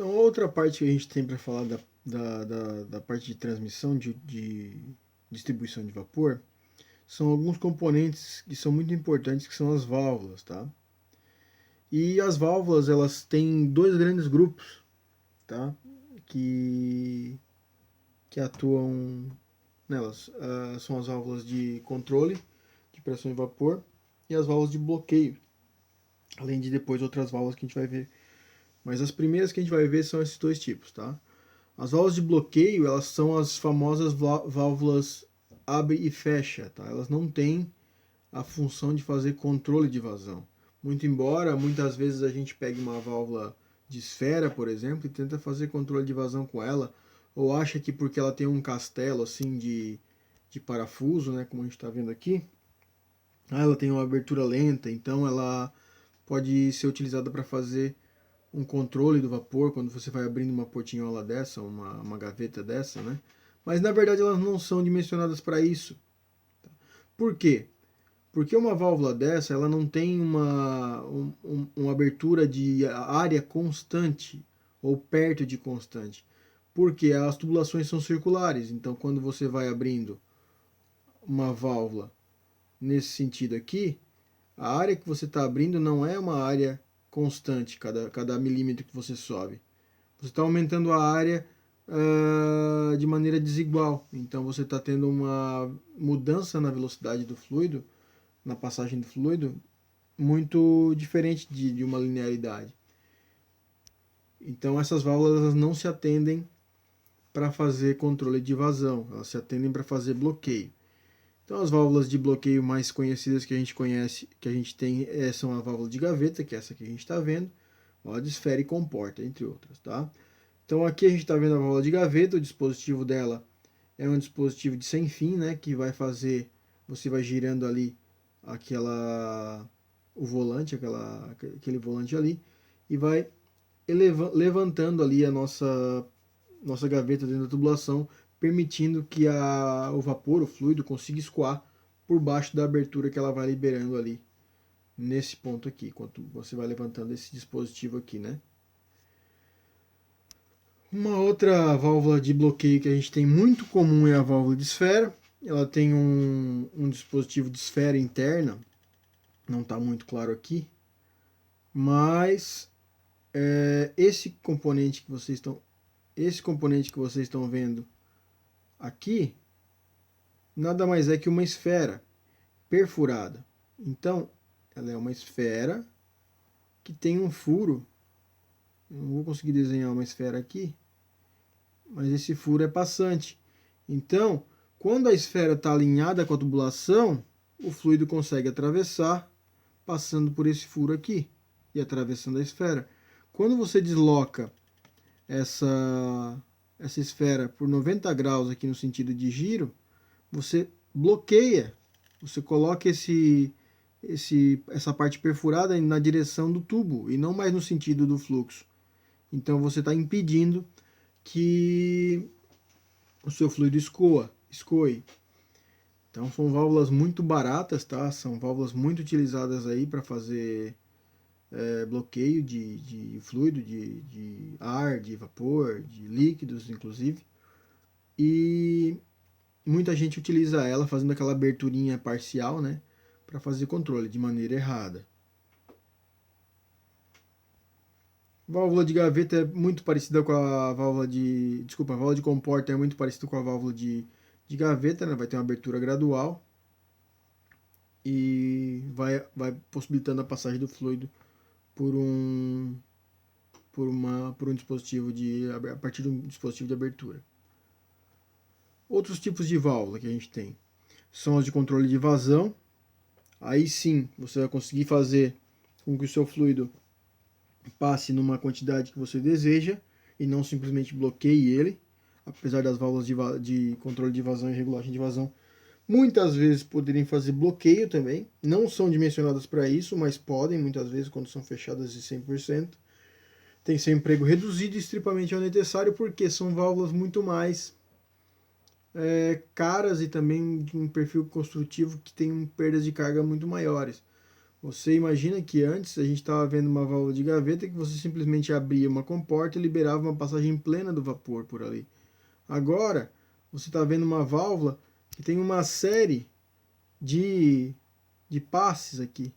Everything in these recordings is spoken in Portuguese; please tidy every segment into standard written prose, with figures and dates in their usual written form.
Então, outra parte que a gente tem para falar da parte de transmissão de distribuição de vapor são alguns componentes que são muito importantes, que são as válvulas, tá? E as válvulas, elas têm dois grandes grupos, tá? Que, que atuam nelas. São as válvulas de controle de pressão e vapor e as válvulas de bloqueio, além de depois outras válvulas que a gente vai ver. Mas as primeiras que a gente vai ver são esses dois tipos, tá? As válvulas de bloqueio, elas são as famosas válvulas abre e fecha, tá? Elas não têm a função de fazer controle de vazão. Muito embora muitas vezes a gente pegue uma válvula de esfera, por exemplo, e tenta fazer controle de vazão com ela, ou acha que porque ela tem um castelo assim de parafuso, né, como a gente está vendo aqui, ela tem uma abertura lenta, então ela pode ser utilizada para fazer um controle do vapor quando você vai abrindo uma portinhola dessa, uma gaveta dessa, né? Mas na verdade elas não são dimensionadas para isso. Por quê? Porque uma válvula dessa ela não tem uma abertura de área constante ou perto de constante. Porque as tubulações são circulares, então quando você vai abrindo uma válvula nesse sentido aqui, a área que você está abrindo não é uma área constante, cada milímetro que você sobe. Você está aumentando a área de maneira desigual. Então você está tendo uma mudança na velocidade do fluido, na passagem do fluido, muito diferente de uma linearidade. Então essas válvulas não se atendem para fazer controle de vazão, elas se atendem para fazer bloqueio. Então as válvulas de bloqueio mais conhecidas que a gente conhece, que a gente tem, são a válvula de gaveta, que é essa que a gente está vendo, a válvula de esfera e comporta, entre outras, tá? Então aqui a gente está vendo a válvula de gaveta, o dispositivo dela é um dispositivo de sem fim, né, que vai fazer, você vai girando ali o volante, aquele volante ali, e vai levantando ali a nossa gaveta dentro da tubulação, permitindo que o vapor, o fluido, consiga escoar por baixo da abertura que ela vai liberando ali, nesse ponto aqui, enquanto você vai levantando esse dispositivo aqui, né? Uma outra válvula de bloqueio que a gente tem muito comum é a válvula de esfera. Ela tem um dispositivo de esfera interna, não está muito claro aqui, mas esse componente que vocês estão vendo aqui nada mais é que uma esfera perfurada. Então, ela é uma esfera que tem um furo. Eu não vou conseguir desenhar uma esfera aqui, mas esse furo é passante. Então, quando a esfera está alinhada com a tubulação, o fluido consegue atravessar, passando por esse furo aqui e atravessando a esfera. Quando você desloca essa esfera por 90 graus aqui no sentido de giro, você bloqueia, você coloca essa parte perfurada na direção do tubo e não mais no sentido do fluxo. Então você está impedindo que o seu fluido escoe. Então são válvulas muito baratas, tá? São válvulas muito utilizadas aí para fazer bloqueio de fluido, de ar, de vapor, de líquidos, inclusive. E muita gente utiliza ela fazendo aquela aberturinha parcial, né? Para fazer controle de maneira errada. Válvula de gaveta é muito parecida com a válvula de. Desculpa, a válvula de comporta é muito parecida com a válvula de gaveta, né? Vai ter uma abertura gradual e vai possibilitando a passagem do fluido por um dispositivo a partir de um dispositivo de abertura. Outros tipos de válvula que a gente tem são as de controle de vazão. Aí sim, você vai conseguir fazer com que o seu fluido passe numa quantidade que você deseja e não simplesmente bloqueie ele, apesar das válvulas de controle de vazão e regulagem de vazão muitas vezes poderem fazer bloqueio também, não são dimensionadas para isso, mas podem muitas vezes quando são fechadas de 100%. Tem seu emprego reduzido e estripamente ao necessário porque são válvulas muito mais caras e também de um perfil construtivo que tem perdas de carga muito maiores. Você imagina que antes a gente estava vendo uma válvula de gaveta que você simplesmente abria uma comporta e liberava uma passagem plena do vapor por ali. Agora, você está vendo uma válvula que tem uma série de passes aqui.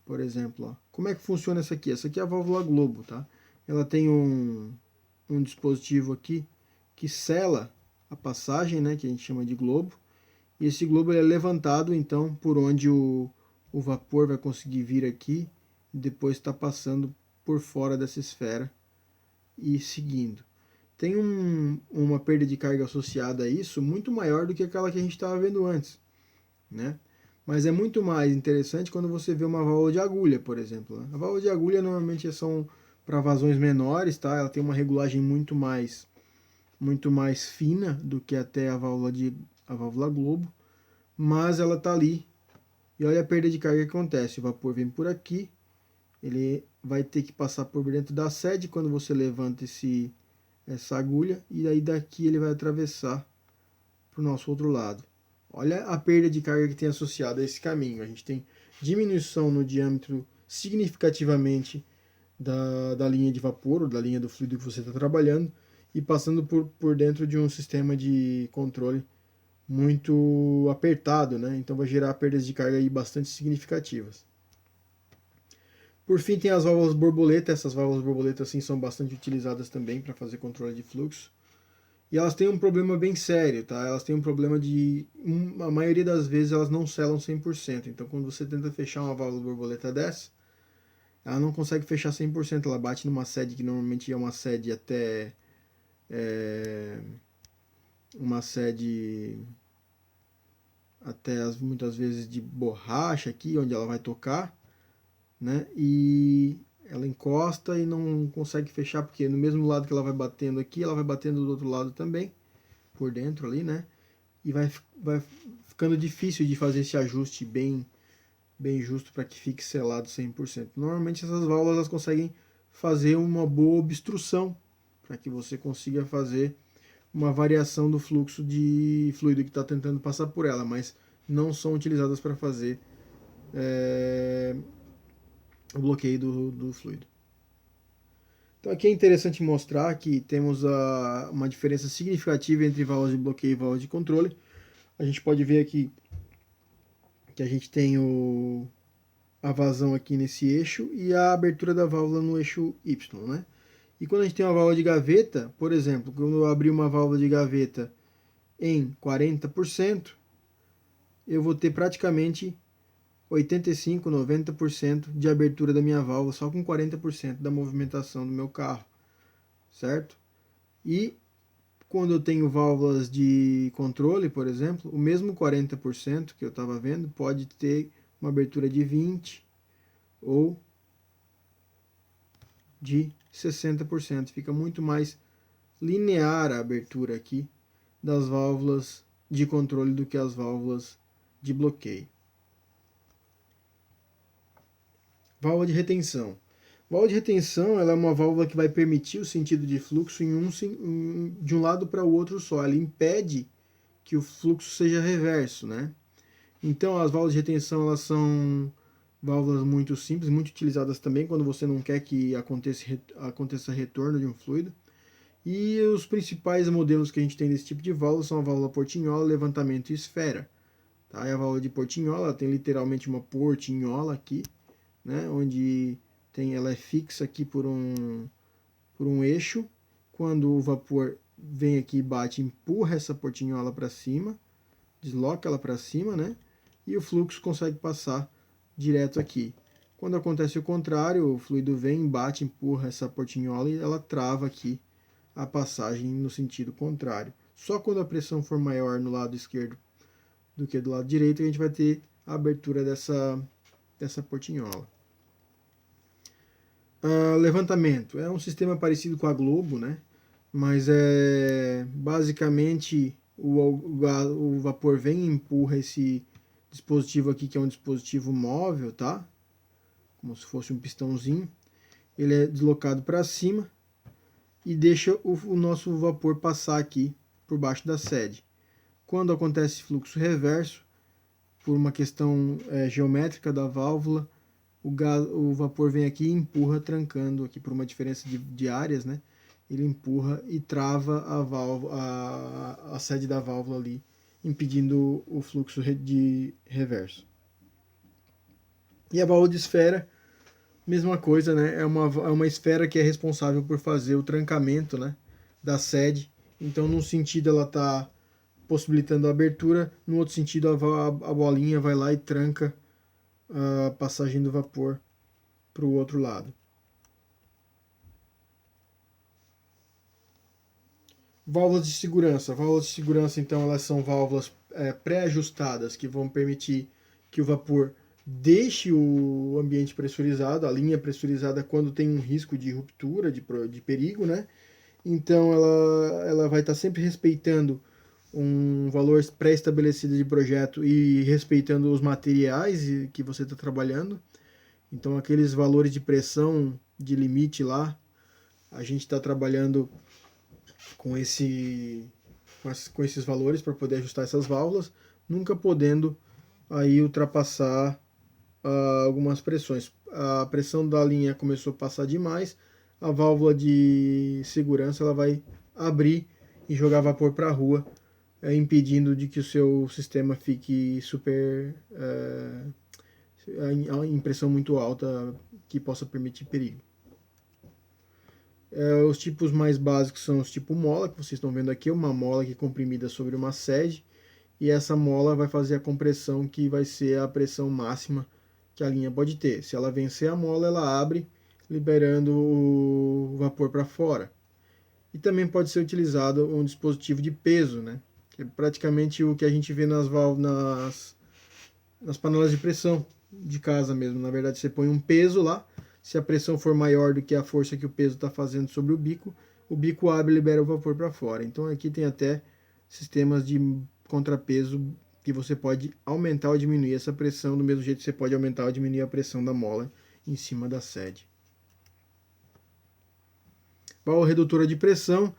Por exemplo, ó. Como é que funciona essa aqui? Essa aqui é a válvula Globo, tá? Ela tem um dispositivo aqui que sela a passagem, né, que a gente chama de globo. E esse globo é levantado, então, por onde o vapor vai conseguir vir aqui e depois está passando por fora dessa esfera e seguindo. Tem uma perda de carga associada a isso muito maior do que aquela que a gente estava vendo antes, né? Mas é muito mais interessante quando você vê uma válvula de agulha, por exemplo. Né? A válvula de agulha normalmente são para vazões menores, tá? Ela tem uma regulagem muito mais fina do que até a válvula Globo, mas ela tá ali. E olha a perda de carga que acontece. O vapor vem por aqui, ele vai ter que passar por dentro da sede quando você levanta essa agulha, e aí daqui ele vai atravessar para o nosso outro lado. Olha a perda de carga que tem associada a esse caminho. A gente tem diminuição no diâmetro significativamente da linha de vapor, ou da linha do fluido que você está trabalhando, e passando por dentro de um sistema de controle muito apertado, né? Então vai gerar perdas de carga aí bastante significativas. Por fim, tem as válvulas borboleta. Essas válvulas borboleta assim, são bastante utilizadas também para fazer controle de fluxo. E elas têm um problema bem sério, tá? Elas têm um problema a maioria das vezes elas não selam 100%. Então, quando você tenta fechar uma válvula borboleta dessa, ela não consegue fechar 100%. Ela bate numa sede que normalmente é uma sede até... uma sede muitas vezes de borracha aqui, onde ela vai tocar, né? E ela encosta e não consegue fechar, porque no mesmo lado que ela vai batendo aqui, ela vai batendo do outro lado também, por dentro ali, né? E vai ficando difícil de fazer esse ajuste bem justo para que fique selado 100%. Normalmente essas válvulas elas conseguem fazer uma boa obstrução para que você consiga fazer uma variação do fluxo de fluido que está tentando passar por ela, mas não são utilizadas para fazer o bloqueio do fluido. Então aqui é interessante mostrar que temos uma diferença significativa entre válvulas de bloqueio e válvulas de controle. A gente pode ver aqui que a gente tem a vazão aqui nesse eixo e a abertura da válvula no eixo Y, né? E quando a gente tem uma válvula de gaveta, por exemplo, quando eu abrir uma válvula de gaveta em 40%, eu vou ter praticamente 85, 90% de abertura da minha válvula, só com 40% da movimentação do meu carro, certo? E quando eu tenho válvulas de controle, por exemplo, o mesmo 40% que eu estava vendo pode ter uma abertura de 20% ou de 60%. Fica muito mais linear a abertura aqui das válvulas de controle do que as válvulas de bloqueio. Válvula de retenção. Válvula de retenção ela é uma válvula que vai permitir o sentido de fluxo de um lado para o outro só. Ela impede que o fluxo seja reverso, né? Então as válvulas de retenção elas são válvulas muito simples, muito utilizadas também quando você não quer que aconteça retorno de um fluido. E os principais modelos que a gente tem desse tipo de válvula são a válvula portinhola, levantamento e esfera. Tá? E a válvula de portinhola tem literalmente uma portinhola aqui, né? Onde ela é fixa aqui por um eixo. Quando o vapor vem aqui e bate, empurra essa portinhola para cima, desloca ela para cima, né? E o fluxo consegue passar direto aqui. Quando acontece o contrário, o fluido vem, bate, empurra essa portinhola e ela trava aqui a passagem no sentido contrário. Só quando a pressão for maior no lado esquerdo do que do lado direito, a gente vai ter a abertura dessa portinhola. Levantamento. É um sistema parecido com a Globo, né? Mas basicamente o vapor vem e empurra esse dispositivo aqui, que é um dispositivo móvel, tá? Como se fosse um pistãozinho. Ele é deslocado para cima e deixa o nosso vapor passar aqui por baixo da sede. Quando acontece fluxo reverso, por uma questão geométrica da válvula, o vapor vem aqui e empurra, trancando aqui por uma diferença de áreas, né? Ele empurra e trava a válvula, a sede da válvula ali, impedindo o fluxo de reverso. E a válvula de esfera, mesma coisa, né? É uma esfera que é responsável por fazer o trancamento, né, da sede. Então, num sentido ela está possibilitando a abertura, no outro sentido a bolinha vai lá e tranca a passagem do vapor para o outro lado. Válvulas de segurança. Válvulas de segurança, então, elas são válvulas pré-ajustadas que vão permitir que o vapor deixe o ambiente pressurizado, a linha pressurizada quando tem um risco de ruptura, de perigo, né? Então ela vai estar sempre respeitando um valor pré-estabelecido de projeto e respeitando os materiais que você está trabalhando. Então aqueles valores de pressão de limite lá, a gente está trabalhando com esses valores para poder ajustar essas válvulas, nunca podendo aí ultrapassar algumas pressões. A pressão da linha começou a passar demais, a válvula de segurança ela vai abrir e jogar vapor para a rua, impedindo de que o seu sistema fique em pressão muito alta, que possa permitir perigo. Os tipos mais básicos são os tipo mola, que vocês estão vendo aqui, uma mola que é comprimida sobre uma sede, e essa mola vai fazer a compressão que vai ser a pressão máxima que a linha pode ter. Se ela vencer a mola, ela abre, liberando o vapor para fora. E também pode ser utilizado um dispositivo de peso, né? Que é praticamente o que a gente vê nas panelas de pressão de casa mesmo. Na verdade, você põe um peso lá, se a pressão for maior do que a força que o peso está fazendo sobre o bico abre e libera o vapor para fora. Então aqui tem até sistemas de contrapeso que você pode aumentar ou diminuir essa pressão, do mesmo jeito que você pode aumentar ou diminuir a pressão da mola em cima da sede. Válvula redutora de pressão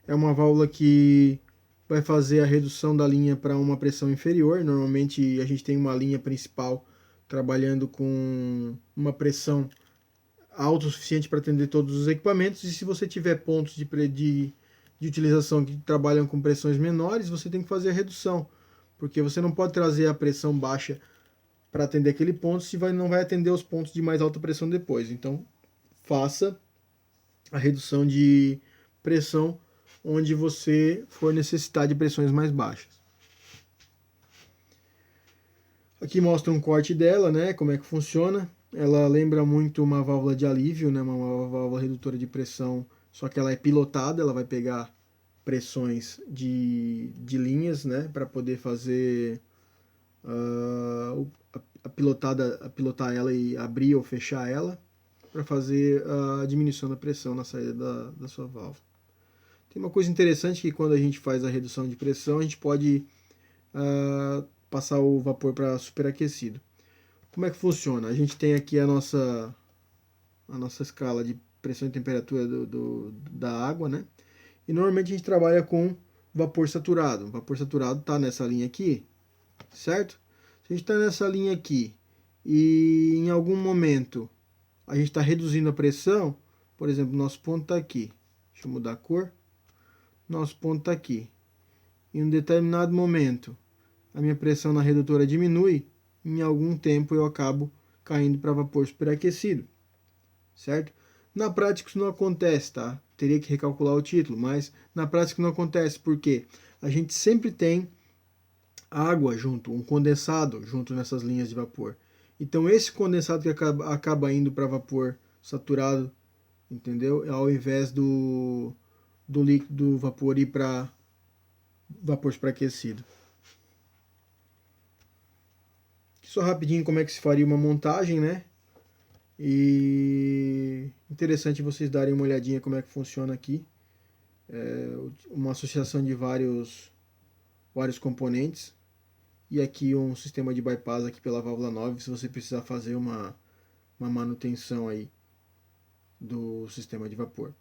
é uma válvula que vai fazer a redução da linha para uma pressão inferior. Normalmente a gente tem uma linha principal trabalhando com uma pressão alta o suficiente para atender todos os equipamentos, e se você tiver pontos de utilização que trabalham com pressões menores, você tem que fazer a redução, porque você não pode trazer a pressão baixa para atender aquele ponto se não vai atender os pontos de mais alta pressão depois. Então, faça a redução de pressão onde você for necessitar de pressões mais baixas. Aqui mostra um corte dela, né, como é que funciona. Ela lembra muito uma válvula de alívio, né, uma válvula redutora de pressão, só que ela é pilotada, ela vai pegar pressões de linhas, né, para poder fazer pilotar ela e abrir ou fechar ela, para fazer a diminuição da pressão na saída da sua válvula. Tem uma coisa interessante que quando a gente faz a redução de pressão, a gente pode passar o vapor para superaquecido. Como é que funciona? A gente tem aqui a nossa escala de pressão e temperatura da água, né? E normalmente a gente trabalha com vapor saturado. O vapor saturado está nessa linha aqui, certo? Se a gente está nessa linha aqui e em algum momento a gente está reduzindo a pressão, por exemplo, nosso ponto está aqui. Deixa eu mudar a cor. Nosso ponto está aqui. Em um determinado momento, a minha pressão na redutora diminui, em algum tempo eu acabo caindo para vapor superaquecido, certo? Na prática isso não acontece, tá? Teria que recalcular o título, mas na prática não acontece, porque a gente sempre tem água junto, um condensado junto nessas linhas de vapor. Então esse condensado que acaba indo para vapor saturado, entendeu? Ao invés do líquido do vapor ir para vapor superaquecido. Só rapidinho como é que se faria uma montagem, né? E interessante vocês darem uma olhadinha como é que funciona aqui. Uma associação de vários componentes. E aqui um sistema de bypass aqui pela válvula 9, se você precisar fazer uma manutenção aí do sistema de vapor.